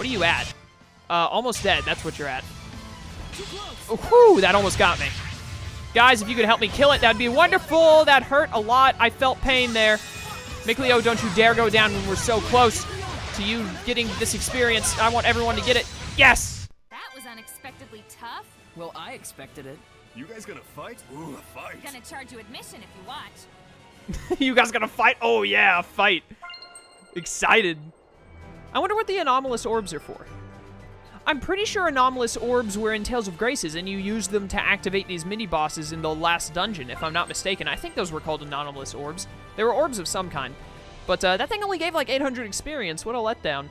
What are you at? Almost dead. That's what you're at. Oh, whew, that almost got me. Guys, if you could help me kill it, that'd be wonderful. That hurt a lot. I felt pain there. Mikleo, don't you dare go down when we're so close to you getting this experience. I want everyone to get it. Yes! That was unexpectedly tough. Well, I expected it. You guys gonna fight? Ooh, a fight. I'm gonna charge you admission if you watch. You guys gonna fight? Oh, yeah, a fight. Excited. I wonder what the anomalous orbs are for. I'm pretty sure anomalous orbs were in Tales of Graces, and you used them to activate these mini-bosses in the last dungeon, if I'm not mistaken. I think those were called anomalous orbs. They were orbs of some kind. But that thing only gave like 800 experience. What a letdown.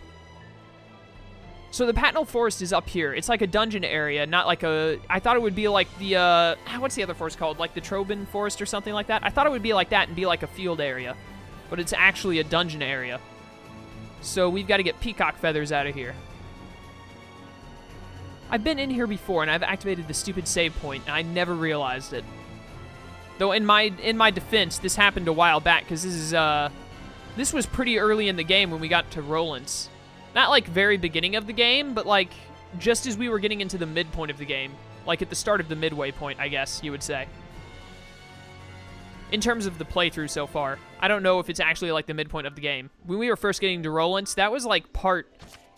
So the Patnal Forest is up here. It's like a dungeon area, not like a... I thought it would be like the, what's the other forest called? Like the Trobin Forest or something like that? I thought it would be like that and be like a field area. But it's actually a dungeon area. So we've got to get peacock feathers out of here. I've been in here before, and I've activated the stupid save point, and I never realized it. Though in my defense, this happened a while back, because this was pretty early in the game when we got to Roland's. Not like very beginning of the game, but like just as we were getting into the midpoint of the game. Like at the start of the midway point, I guess you would say. In terms of the playthrough so far. I don't know if it's actually like the midpoint of the game. When we were first getting to Roland's, that was like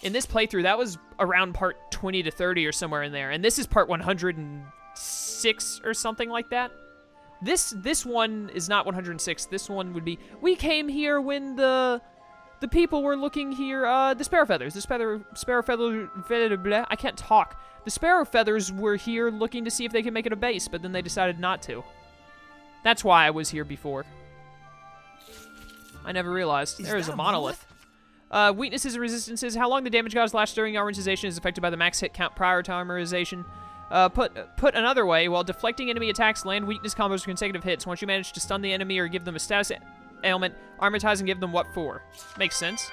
in this playthrough, that was around part 20 to 30 or somewhere in there. And this is part 106 or something like that. This one is not 106. This one would be, we came here when the people were looking here, the sparrow feathers. The sparrow feather, blah, I can't talk. The sparrow feathers were here looking to see if they could make it a base, but then they decided not to. That's why I was here before. I never realized. There is a monolith. Weaknesses and resistances. How long the damage gods last during armorization is affected by the max hit count prior to armorization. Put another way, while deflecting enemy attacks, land weakness combos for consecutive hits. Once you manage to stun the enemy or give them a status ailment, armortize and give them what for. Makes sense.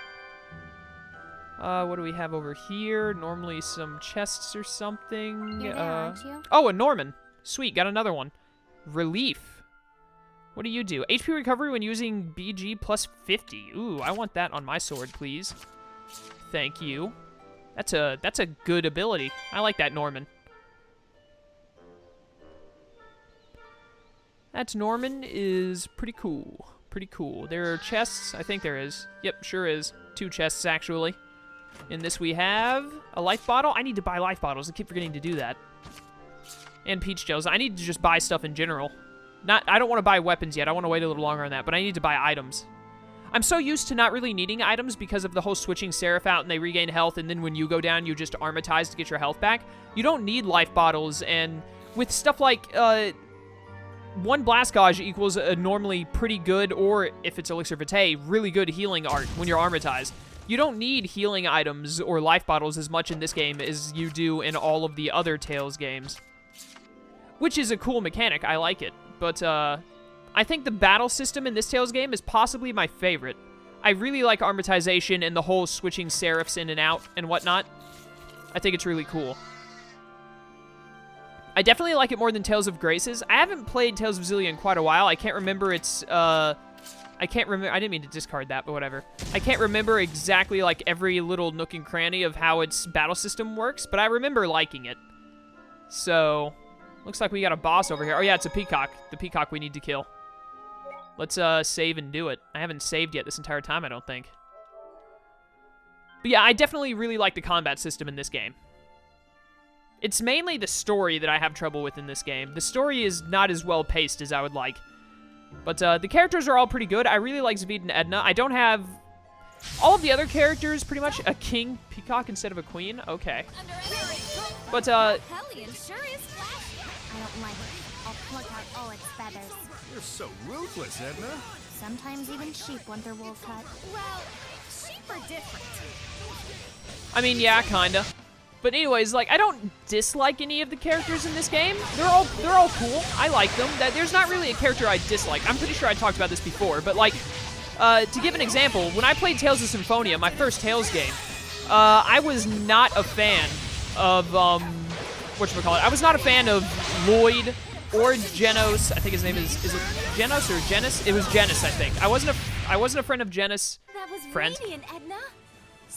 What do we have over here? Normally some chests or something. You're there, aren't you? Oh, a Norman. Sweet, got another one. Relief. What do you do? HP recovery when using BG plus 50. Ooh, I want that on my sword, please. Thank you. That's a good ability. I like that Norman. That Norman is pretty cool. Pretty cool. There are chests. I think there is. Yep, sure is. 2 chests, actually. In this we have a life bottle. I need to buy life bottles. I keep forgetting to do that. And peach gels. I need to just buy stuff in general. I don't want to buy weapons yet. I want to wait a little longer on that, but I need to buy items. I'm so used to not really needing items because of the whole switching Seraph out and they regain health, and then when you go down, you just armatize to get your health back. You don't need life bottles, and with stuff like, 1 blast gauge equals a normally pretty good, or if it's Elixir Vitae, really good healing art when you're armatized. You don't need healing items or life bottles as much in this game as you do in all of the other Tales games. Which is a cool mechanic. I like it. But, I think the battle system in this Tales game is possibly my favorite. I really like armatization and the whole switching Seraphs in and out and whatnot. I think it's really cool. I definitely like it more than Tales of Graces. I haven't played Tales of Xillia in quite a while. I can't remember its, I didn't mean to discard that, but whatever. I can't remember exactly, like, every little nook and cranny of how its battle system works, but I remember liking it. So... looks like we got a boss over here. Oh, yeah, it's a peacock. The peacock we need to kill. Let's save and do it. I haven't saved yet this entire time, I don't think. But yeah, I definitely really like the combat system in this game. It's mainly the story that I have trouble with in this game. The story is not as well paced as I would like. But the characters are all pretty good. I really like Zvid and Edna. I don't have... all of the other characters, pretty much a king peacock instead of a queen. Okay. But, Hellion sure is flashy. I don't like it. I'll pluck out all its feathers. You're so ruthless, Edna. Sometimes even sheep want their wool cut. Well, sheep are different. I mean, yeah, kinda. But anyways, like, I don't dislike any of the characters in this game. They're all cool. I like them. There's not really a character I dislike. I'm pretty sure I talked about this before, but like, to give an example, when I played Tales of Symphonia, my first Tales game, I was not a fan of, whatchamacallit? I was not a fan of Lloyd or Genos. I think his name is it Genos or Genis? It was Genis, I think. I wasn't a friend of Genis. That was friend. radiant, Edna.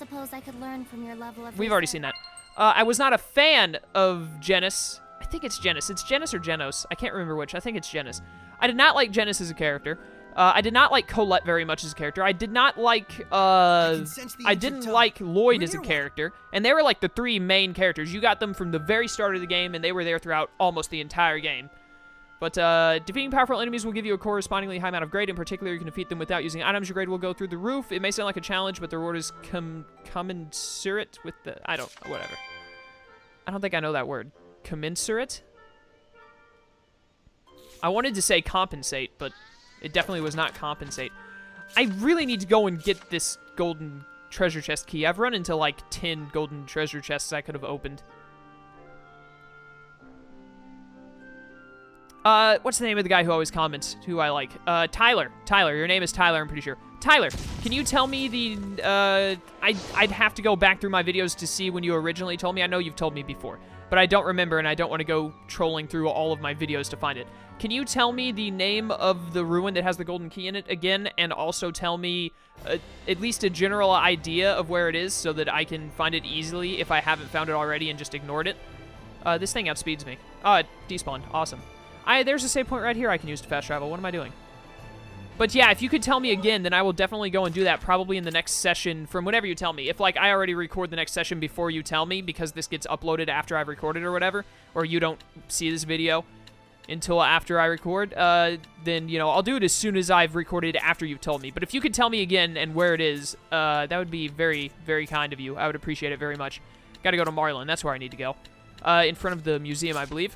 Suppose I could learn from your level of We've already seen that. I was not a fan of Genis. I think it's Genis. It's Genis or Genos. I can't remember which. I think it's Genis. I did not like Genis as a character. I did not like Colette very much as a character. I did not like, I didn't like Lloyd as a character. And they were like the three main characters. You got them from the very start of the game, and they were there throughout almost the entire game. But defeating powerful enemies will give you a correspondingly high amount of grade. In particular, you can defeat them without using items. Your grade will go through the roof. It may sound like a challenge, but the reward is commensurate with the... whatever. I don't think I know that word. Commensurate? I wanted to say compensate, but it definitely was not compensate. I really need to go and get this golden treasure chest key. I've run into like 10 golden treasure chests I could have opened. What's the name of the guy who always comments, who I like? Tyler. Tyler, your name is Tyler, I'm pretty sure. Tyler, can you tell me the, I'd have to go back through my videos to see when you originally told me. I know you've told me before, but I don't remember, and I don't want to go trolling through all of my videos to find it. Can you tell me the name of the ruin that has the golden key in it again, and also tell me at least a general idea of where it is so that I can find it easily if I haven't found it already and just ignored it? This thing outspeeds me. Oh, it despawned. Awesome. There's a save point right here I can use to fast travel. What am I doing? But yeah, if you could tell me again, then I will definitely go and do that probably in the next session from whenever you tell me. If, like, I already record the next session before you tell me because this gets uploaded after I've recorded or whatever, or you don't see this video until after I record, then, you know, I'll do it as soon as I've recorded after you've told me. But if you could tell me again and where it is, that would be very, very kind of you. I would appreciate it very much. Gotta go to Marlin. That's where I need to go. In front of the museum, I believe.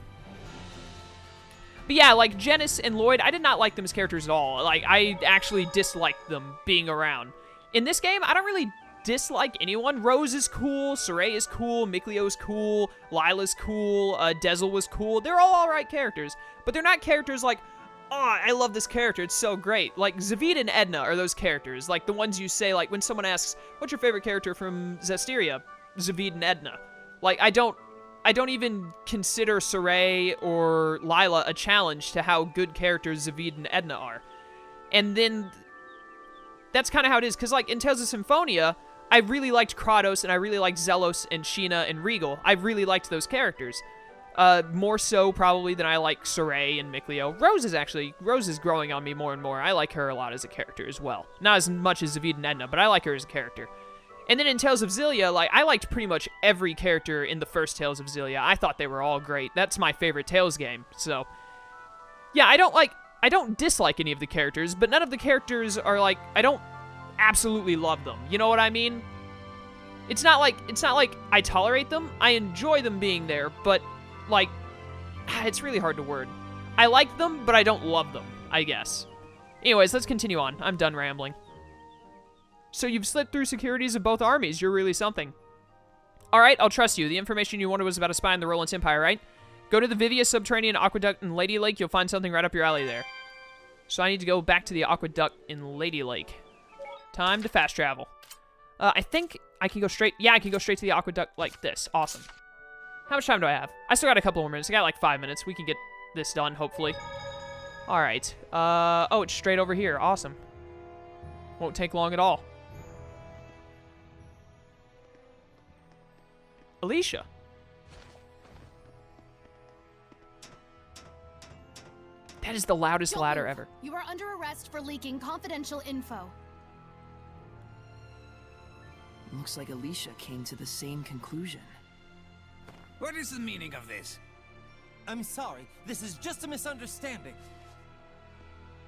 But yeah, like, Genis and Lloyd, I did not like them as characters at all. Like, I actually disliked them being around. In this game, I don't really dislike anyone. Rose is cool, Saray is cool, Mikleo cool, Lila's cool, Dezel was cool. They're all alright characters. But they're not characters like, oh, I love this character, it's so great. Like, Zavid and Edna are those characters. Like, the ones you say, like, when someone asks, what's your favorite character from Zestiria? Zavid and Edna. Like, I don't even consider Saray or Lila a challenge to how good characters Zavid and Edna are. And then, that's kind of how it is, because, like, in Tales of Symphonia, I really liked Kratos, and I really liked Zelos and Sheena and Regal. I really liked those characters. More so, probably, than I like Saray and Mikleo. Rose is growing on me more and more. I like her a lot as a character as well. Not as much as Zavid and Edna, but I like her as a character. And then in Tales of Xillia, like, I liked pretty much every character in the first Tales of Xillia. I thought they were all great. That's my favorite Tales game, so... Yeah, I don't dislike any of the characters, but none of the characters are, like, I don't absolutely love them. You know what I mean? It's not like I tolerate them. I enjoy them being there, but, like, it's really hard to word. I like them, but I don't love them, I guess. Anyways, let's continue on. I'm done rambling. So you've slipped through securities of both armies. You're really something. All right, I'll trust you. The information you wanted was about a spy in the Roland's Empire, right? Go to the Vivia Subterranean Aqueduct in Lady Lake. You'll find something right up your alley there. So I need to go back to the Aqueduct in Lady Lake. Time to fast travel. I think I can go straight... Yeah, I can go straight to the Aqueduct like this. Awesome. How much time do I have? I still got a couple more minutes. I got like 5 minutes. We can get this done, hopefully. All right. Oh, it's straight over here. Awesome. Won't take long at all. Alicia. That is the loudest ladder ever. You are under arrest for leaking confidential info. Looks like Alicia came to the same conclusion. What is the meaning of this? I'm sorry, this is just a misunderstanding.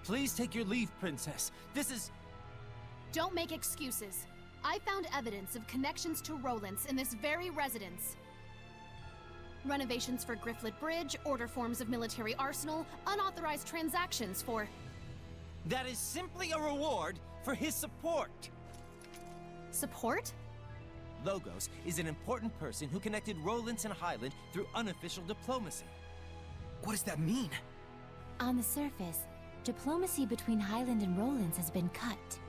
Please take your leave, Princess. This is... Don't make excuses. I found evidence of connections to Roland's in this very residence. Renovations for Grifflet Bridge, order forms of military arsenal, unauthorized transactions for... That is simply a reward for his support. Support? Logos is an important person who connected Roland's and Highland through unofficial diplomacy. What does that mean? On the surface, diplomacy between Highland and Roland's has been cut.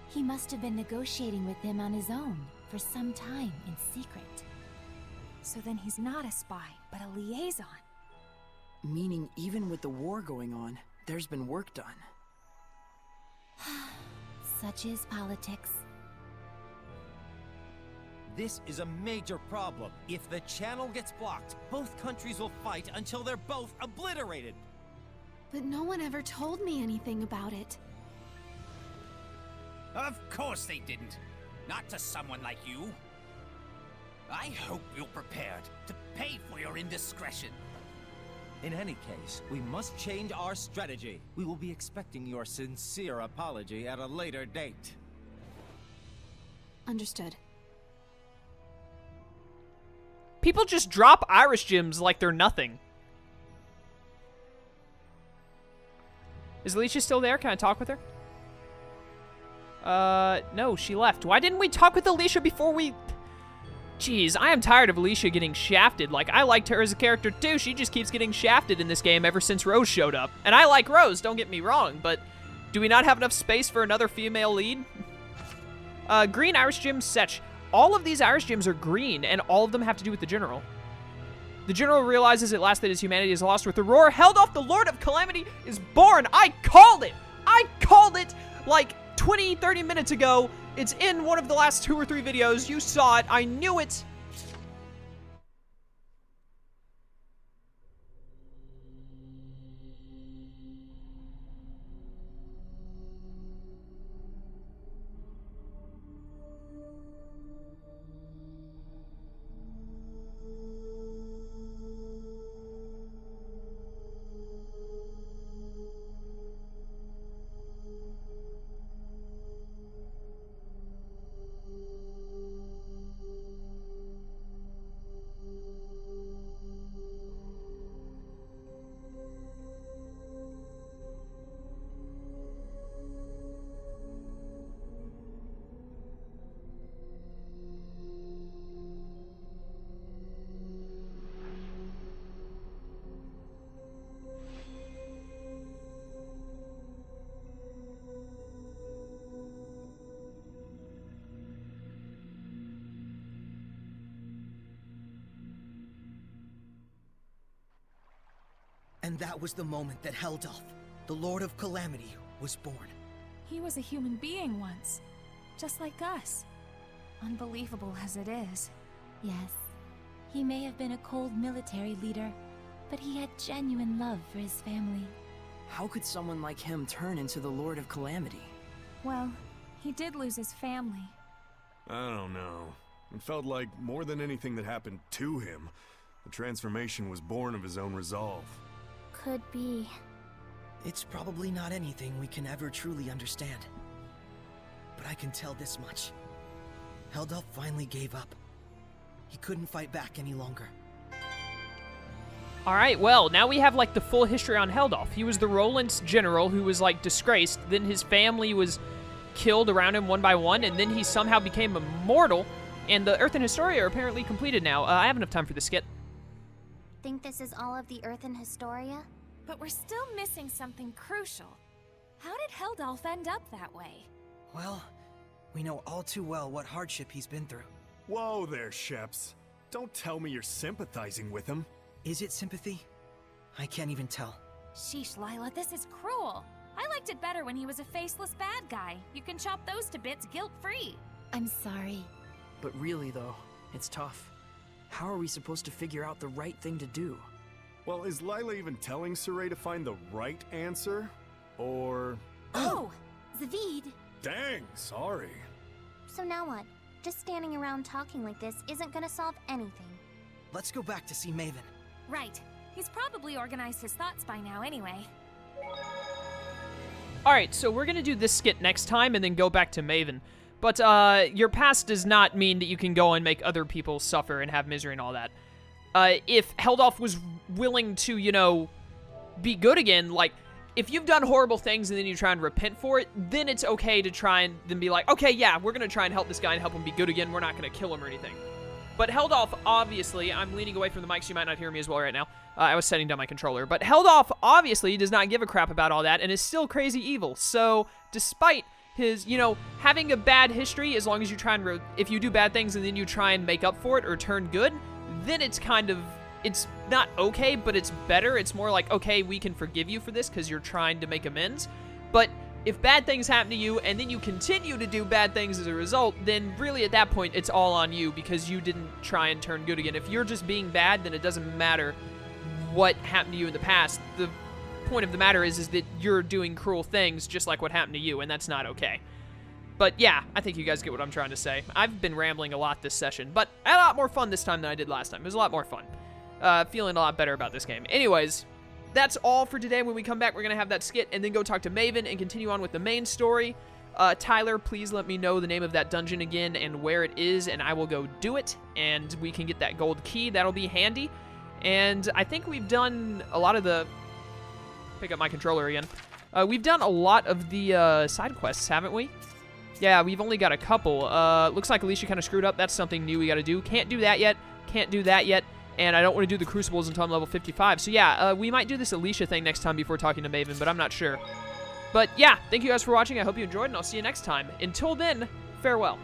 He must have been negotiating with them on his own for some time in secret. So then he's not a spy, but a liaison. Meaning even with the war going on, there's been work done. Such is politics. This is a major problem. If the channel gets blocked, both countries will fight until they're both obliterated. But no one ever told me anything about it. Of course they didn't. Not to someone like you. I hope you're prepared to pay for your indiscretion. In any case, we must change our strategy. We will be expecting your sincere apology at a later date. Understood. People just drop Irish gems like they're nothing. Is Alicia still there? Can I talk with her? No, she left. Why didn't we talk with Alicia before we... Jeez, I am tired of Alicia getting shafted. Like, I liked her as a character too. She just keeps getting shafted in this game ever since Rose showed up. And I like Rose, don't get me wrong, but do we not have enough space for another female lead? Green Irish gem Setch. All of these Irish gems are green, and all of them have to do with the General. The General realizes at last that his humanity is lost with the roar. Heldalf, the Lord of Calamity, is born. I called it! I called it like 20, 30 minutes ago. It's in one of the last 2 or 3 videos. You saw it. I knew it. And that was the moment that Heldalf, the Lord of Calamity, was born. He was a human being once, just like us. Unbelievable as it is. Yes, he may have been a cold military leader, but he had genuine love for his family. How could someone like him turn into the Lord of Calamity? Well, he did lose his family. I don't know. It felt like more than anything that happened to him, the transformation was born of his own resolve. Could be. It's probably not anything we can ever truly understand. But I can tell this much. Heldalf finally gave up. He couldn't fight back any longer. Alright, well, now we have, like, the full history on Heldalf. He was the Roland's general who was, like, disgraced. Then his family was killed around him one by one, and then he somehow became immortal. And the Earth and Historia are apparently completed now. I have enough time for this skit. Think this is all of the Earth and Historia? But we're still missing something crucial. How did Heldalf end up that way? Well, we know all too well what hardship he's been through. Whoa there, Sheps. Don't tell me you're sympathizing with him. Is it sympathy? I can't even tell. Sheesh, Lila, this is cruel. I liked it better when he was a faceless bad guy. You can chop those to bits guilt-free. I'm sorry. But really, though, it's tough. How are we supposed to figure out the right thing to do? Well, is Lila even telling Saray to find the right answer? Or... Oh! Zavid! Dang, sorry. So now what? Just standing around talking like this isn't gonna solve anything. Let's go back to see Maven. Right. He's probably organized his thoughts by now anyway. Alright, so we're gonna do this skit next time and then go back to Maven. But, your past does not mean that you can go and make other people suffer and have misery and all that. If Heldalf was willing to, you know, be good again, like, if you've done horrible things and then you try and repent for it, then it's okay to try and then be like, okay, yeah, we're gonna try and help this guy and help him be good again, we're not gonna kill him or anything. But Heldalf, obviously, I'm leaning away from the mic so you might not hear me as well right now. I was setting down my controller. But Heldalf, obviously, does not give a crap about all that and is still crazy evil. So, despite his, you know, having a bad history, as long as you try and, if you do bad things and then you try and make up for it or turn good, then it's kind of, it's not okay, but it's better. It's more like, okay, we can forgive you for this because you're trying to make amends. But if bad things happen to you and then you continue to do bad things as a result, then really at that point it's all on you because you didn't try and turn good again. If you're just being bad, then it doesn't matter what happened to you in the past. The point of the matter is that you're doing cruel things just like what happened to you, and that's not okay. But yeah, I think you guys get what I'm trying to say. I've been rambling a lot this session, but I had a lot more fun this time than I did last time. It was a lot more fun. Feeling a lot better about this game. Anyways, that's all for today. When we come back, we're going to have that skit and then go talk to Maven and continue on with the main story. Tyler, please let me know the name of that dungeon again and where it is, and I will go do it, and we can get that gold key. That'll be handy. And I think we've done a lot of the... Pick up my controller again. We've done a lot of the side quests, haven't we? Yeah, we've only got a couple. Looks like Alicia kind of screwed up. That's something new we got to do. Can't do that yet. Can't do that yet. And I don't want to do the Crucibles until I'm level 55. So yeah, we might do this Alicia thing next time before talking to Maven, but I'm not sure. But yeah, thank you guys for watching. I hope you enjoyed, and I'll see you next time. Until then, farewell.